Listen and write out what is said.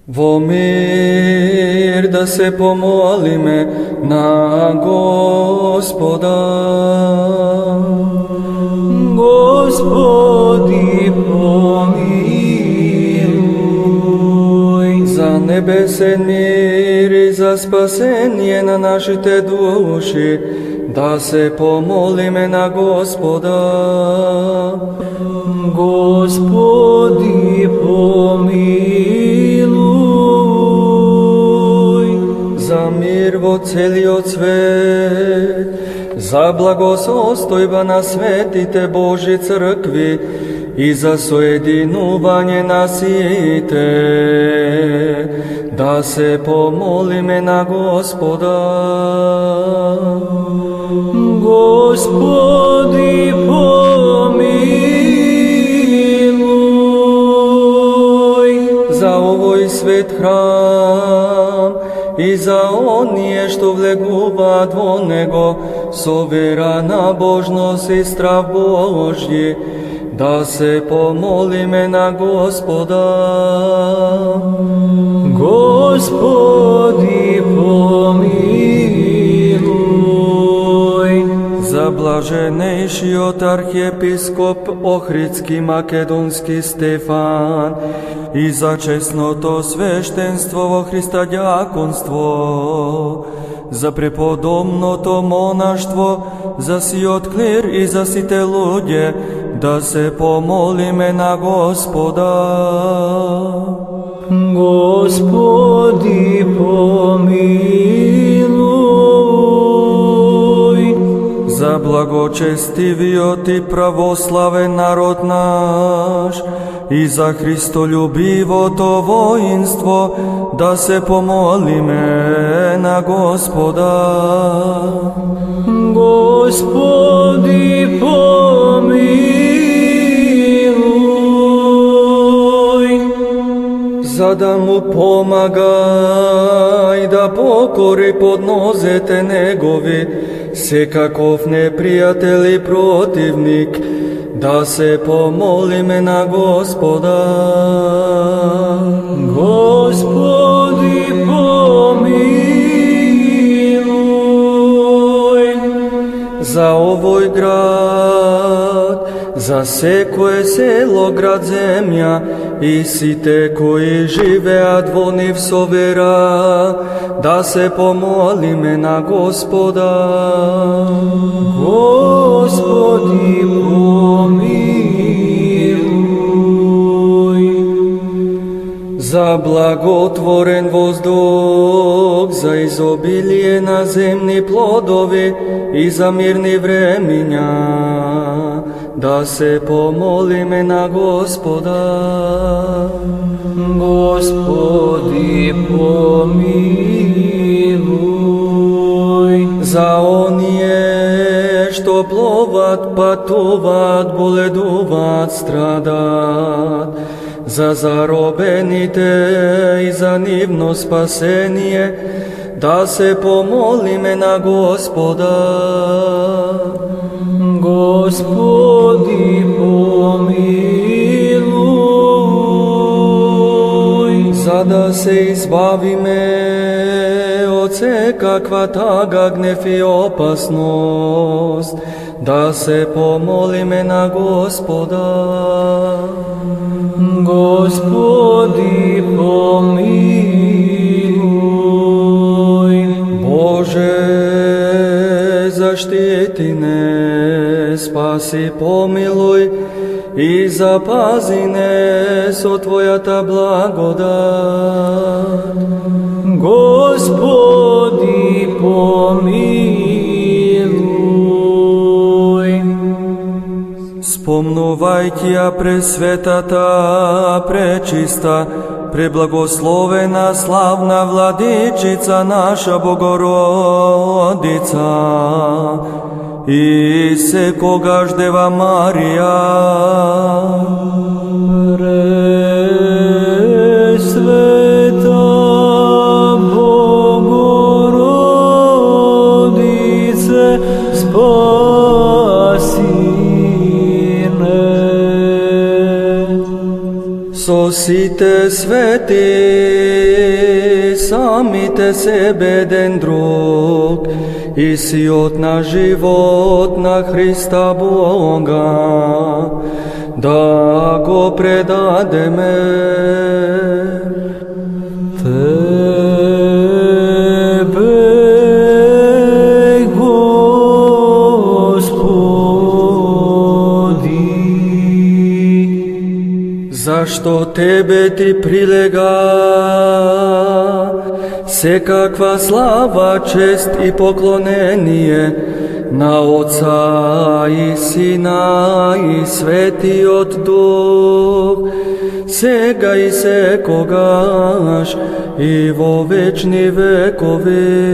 Во мир да се помолиме на Господа. Господи, помилуй. За небесен мир и за спасение на нашите души, да се помолиме на Господа. Господи, помилуй. За мир во целиот свет, за благосостојба на светите Божи цркви и за соединување на сите, да се помолиме на Господа. Господи, помилуй. За овој свет храм и за оние што влегуваат во него со вера, набожност и страв Божји, да се помолиме на Господа. Господи, помилуй. За блаженейшиот архиепископ Охридски Македонски Стефан и за честното свештенство во Христа дјаконство, за преподобното монаштво, за сиот клир и за сите луѓе, да се помолиме на Господа. Господи, помилуй. За благочестивиот и православен народ наш и за Христолюбивото воинство, да се помолиме на Господа. Господи, помилуй. За да му помага и да покори под нозете негови секаков непријател и противник, да се помолиме на Господа. Господи, помилуй. За овој град, за секое село, град, земја и сите кои живеат во нив со вера, да се помолиме на Господа. Господи, помилуй. За благотворен воздух, за изобилие на земни плодови и за мирни времиња, да се помолиме на Господа. Господи, помилуй. За оние што пловат, патуваат, боледуваат, страдат, за заробените и за нивно спасение, да се помолиме на Господа. Господи, помилуй. За да се избавиме од секаква тага, гнев и опасност, да се помолиме на Господа. Господи, помилуй. Боже, заштити не, спаси, помилуј и запази не со Твојата благодат. Господи, помилуй. Спомнувајќи ја пресветата, пречиста, преблагословена, славна владичица наша Богородица и секогаш Дева Марија, Пресвета Богородице, спаси не. со сите свети sami te sebe den drug i si od na život na Hrista Boga, da go predademe. Zašto tebe ti prilega sekakva slava, čest i poklonenije na Oca i Sina i Sveti od Duh, sega i sekogaš i vo večni vekovi.